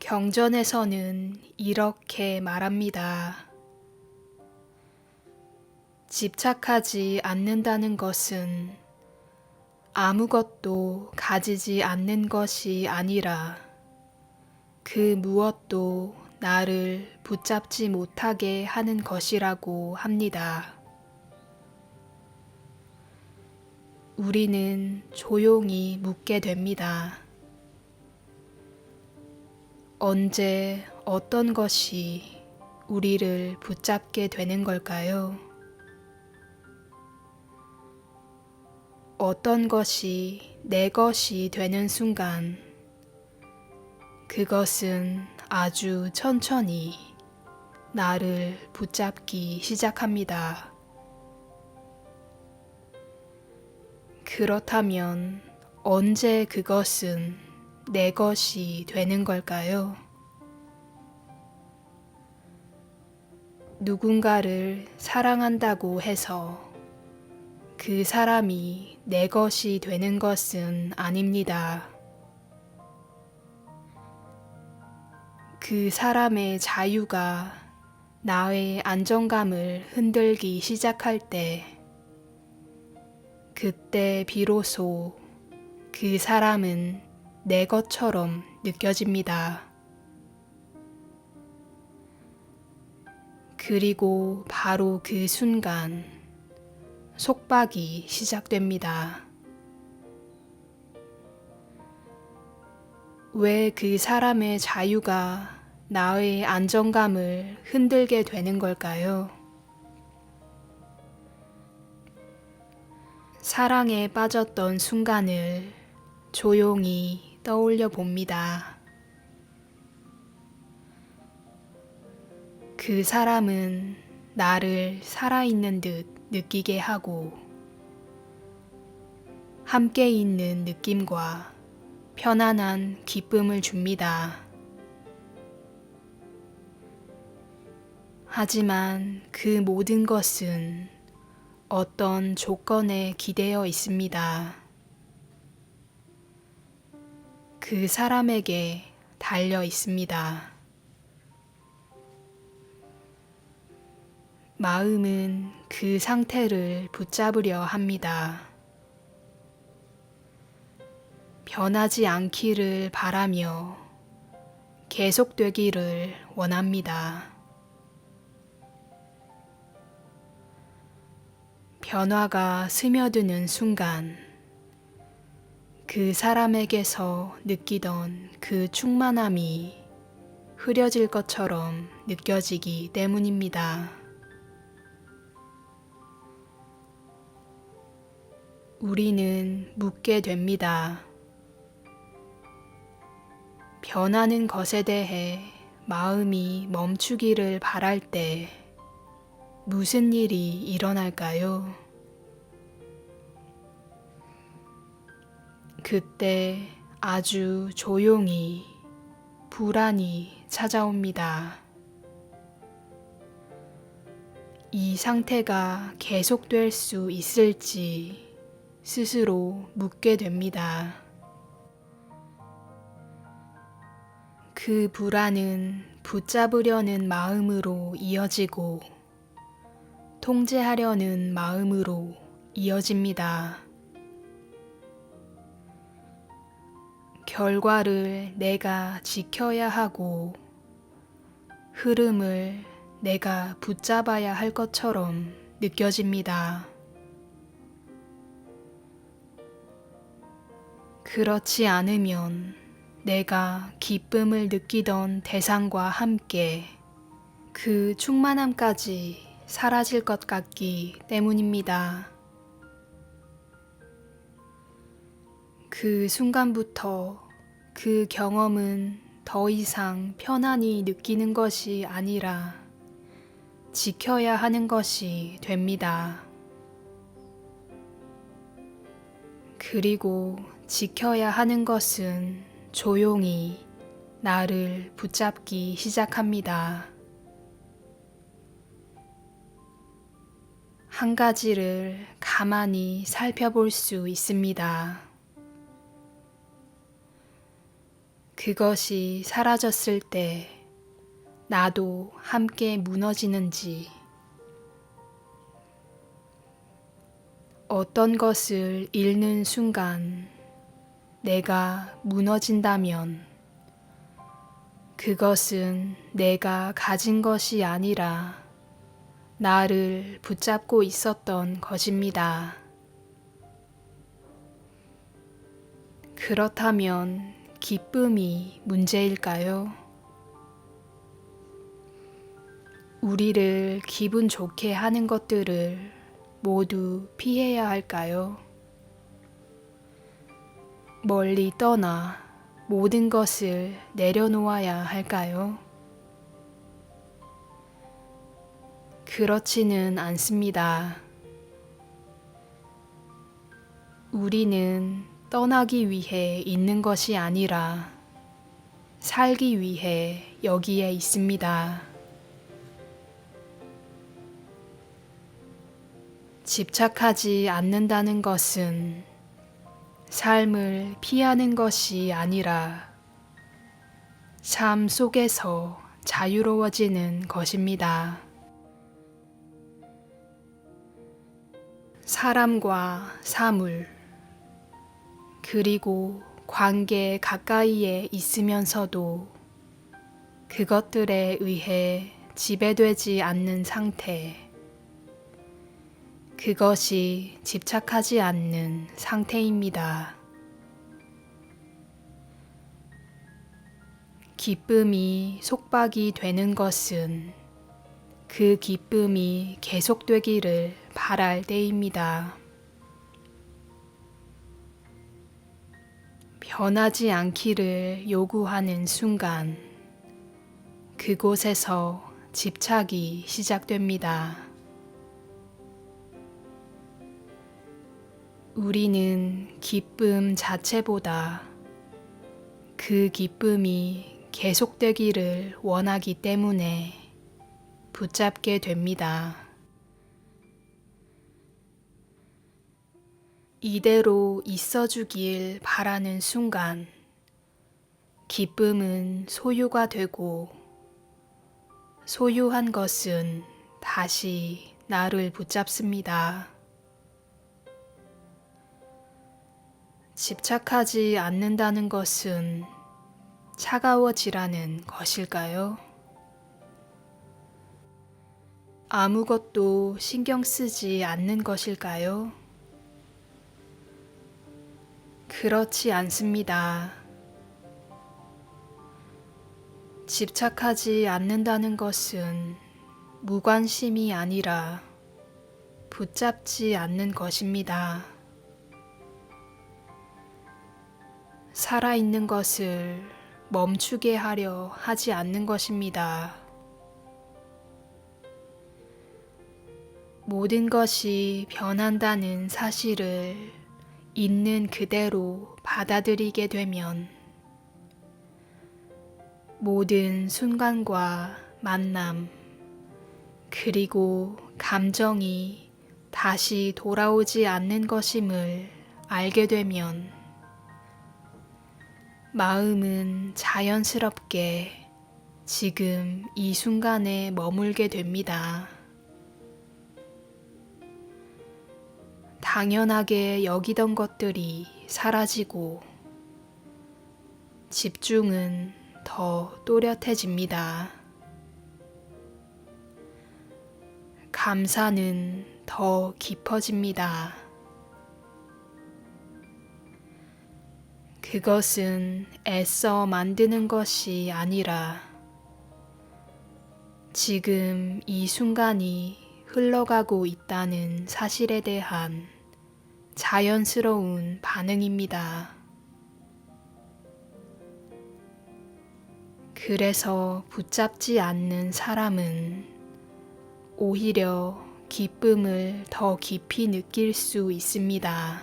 경전에서는 이렇게 말합니다. 집착하지 않는다는 것은 아무것도 가지지 않는 것이 아니라 그 무엇도 나를 붙잡지 못하게 하는 것이라고 합니다. 우리는 조용히 묻게 됩니다. 언제 어떤 것이 우리를 붙잡게 되는 걸까요? 어떤 것이 내 것이 되는 순간 그것은 아주 천천히 나를 붙잡기 시작합니다. 그렇다면 언제 그것은 내 것이 되는 걸까요? 누군가를 사랑한다고 해서 그 사람이 내 것이 되는 것은 아닙니다. 그 사람의 자유가 나의 안정감을 흔들기 시작할 때, 그때 비로소 그 사람은 내 것처럼 느껴집니다. 그리고 바로 그 순간 속박이 시작됩니다. 왜 그 사람의 자유가 나의 안정감을 흔들게 되는 걸까요? 사랑에 빠졌던 순간을 조용히 떠올려 봅니다. 그 사람은 나를 살아있는 듯 느끼게 하고 함께 있는 느낌과 편안한 기쁨을 줍니다. 하지만 그 모든 것은 어떤 조건에 기대어 있습니다. 그 사람에게 달려 있습니다. 마음은 그 상태를 붙잡으려 합니다. 변하지 않기를 바라며 계속되기를 원합니다. 변화가 스며드는 순간 그 사람에게서 느끼던 그 충만함이 흐려질 것처럼 느껴지기 때문입니다. 우리는 묻게 됩니다. 변하는 것에 대해 마음이 멈추기를 바랄 때 무슨 일이 일어날까요? 그때 아주 조용히 불안이 찾아옵니다. 이 상태가 계속될 수 있을지 스스로 묻게 됩니다. 그 불안은 붙잡으려는 마음으로 이어지고 통제하려는 마음으로 이어집니다. 결과를 내가 지켜야 하고 흐름을 내가 붙잡아야 할 것처럼 느껴집니다. 그렇지 않으면 내가 기쁨을 느끼던 대상과 함께 그 충만함까지 사라질 것 같기 때문입니다. 그 순간부터 그 경험은 더 이상 편안히 느끼는 것이 아니라 지켜야 하는 것이 됩니다. 그리고 지켜야 하는 것은 조용히 나를 붙잡기 시작합니다. 한 가지를 가만히 살펴볼 수 있습니다. 그것이 사라졌을 때 나도 함께 무너지는지, 어떤 것을 잃는 순간 내가 무너진다면 그것은 내가 가진 것이 아니라 나를 붙잡고 있었던 것입니다. 그렇다면 기쁨이 문제일까요? 우리를 기분 좋게 하는 것들을 모두 피해야 할까요? 멀리 떠나 모든 것을 내려놓아야 할까요? 그렇지는 않습니다. 우리는 떠나기 위해 있는 것이 아니라 살기 위해 여기에 있습니다. 집착하지 않는다는 것은 삶을 피하는 것이 아니라 삶 속에서 자유로워지는 것입니다. 사람과 사물, 그리고 관계 가까이에 있으면서도 그것들에 의해 지배되지 않는 상태, 그것이 집착하지 않는 상태입니다. 기쁨이 속박이 되는 것은 그 기쁨이 계속되기를 바랄 때입니다. 변하지 않기를 요구하는 순간 그곳에서 집착이 시작됩니다. 우리는 기쁨 자체보다 그 기쁨이 계속되기를 원하기 때문에 붙잡게 됩니다. 이대로 있어주길 바라는 순간 기쁨은 소유가 되고 소유한 것은 다시 나를 붙잡습니다. 집착하지 않는다는 것은 차가워지라는 것일까요? 아무것도 신경 쓰지 않는 것일까요? 그렇지 않습니다. 집착하지 않는다는 것은 무관심이 아니라 붙잡지 않는 것입니다. 살아있는 것을 멈추게 하려 하지 않는 것입니다. 모든 것이 변한다는 사실을 있는 그대로 받아들이게 되면 모든 순간과 만남, 그리고 감정이 다시 돌아오지 않는 것임을 알게 되면 마음은 자연스럽게 지금 이 순간에 머물게 됩니다. 당연하게 여기던 것들이 사라지고 집중은 더 또렷해집니다. 감사는 더 깊어집니다. 그것은 애써 만드는 것이 아니라 지금 이 순간이 흘러가고 있다는 사실에 대한 자연스러운 반응입니다. 그래서 붙잡지 않는 사람은 오히려 기쁨을 더 깊이 느낄 수 있습니다.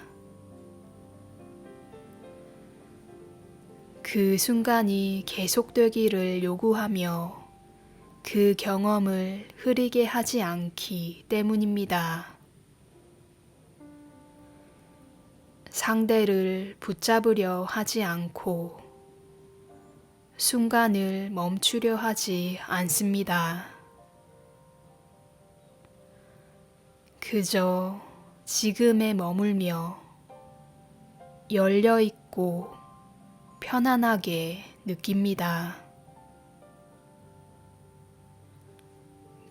그 순간이 계속되기를 요구하며 그 경험을 흐리게 하지 않기 때문입니다. 상대를 붙잡으려 하지 않고 순간을 멈추려 하지 않습니다. 그저 지금에 머물며 열려있고 편안하게 느낍니다.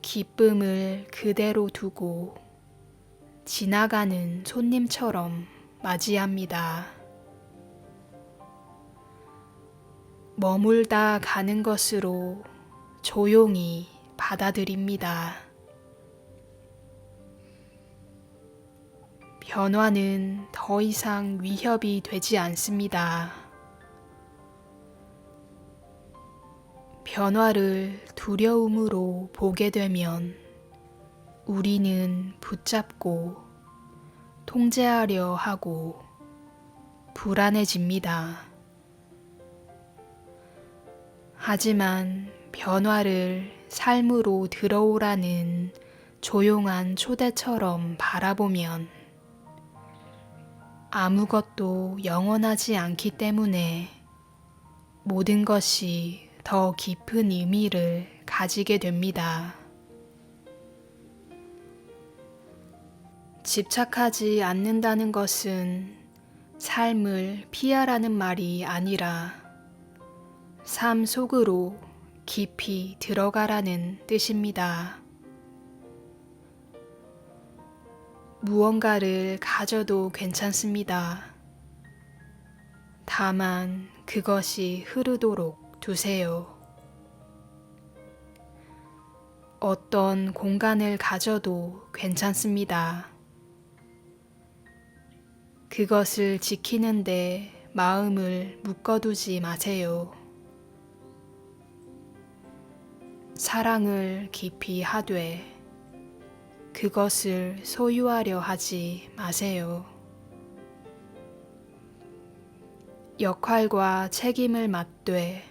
기쁨을 그대로 두고 지나가는 손님처럼 맞이합니다. 머물다 가는 것으로 조용히 받아들입니다. 변화는 더 이상 위협이 되지 않습니다. 변화를 두려움으로 보게 되면 우리는 붙잡고 통제하려 하고 불안해집니다. 하지만 변화를 삶으로 들어오라는 조용한 초대처럼 바라보면 아무것도 영원하지 않기 때문에 모든 것이 더 깊은 의미를 가지게 됩니다. 집착하지 않는다는 것은 삶을 피하라는 말이 아니라 삶 속으로 깊이 들어가라는 뜻입니다. 무언가를 가져도 괜찮습니다. 다만 그것이 흐르도록 두세요. 어떤 공간을 가져도 괜찮습니다. 그것을 지키는데 마음을 묶어두지 마세요. 사랑을 깊이 하되 그것을 소유하려 하지 마세요. 역할과 책임을 맡되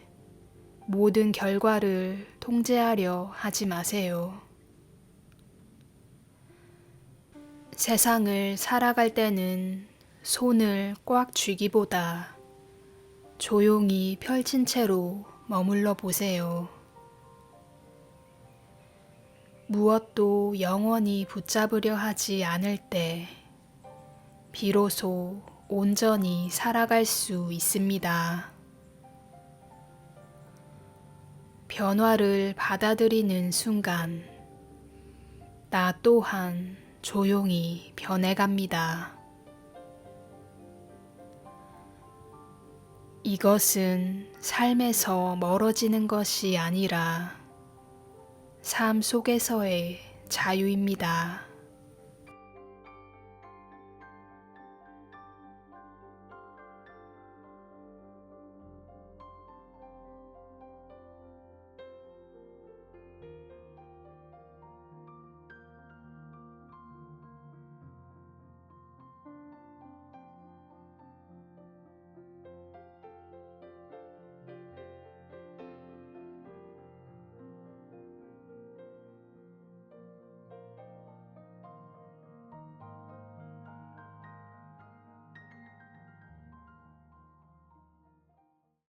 모든 결과를 통제하려 하지 마세요. 세상을 살아갈 때는 손을 꽉 쥐기보다 조용히 펼친 채로 머물러 보세요. 무엇도 영원히 붙잡으려 하지 않을 때 비로소 온전히 살아갈 수 있습니다. 변화를 받아들이는 순간 나 또한 조용히 변해갑니다. 이것은 삶에서 멀어지는 것이 아니라 삶 속에서의 자유입니다.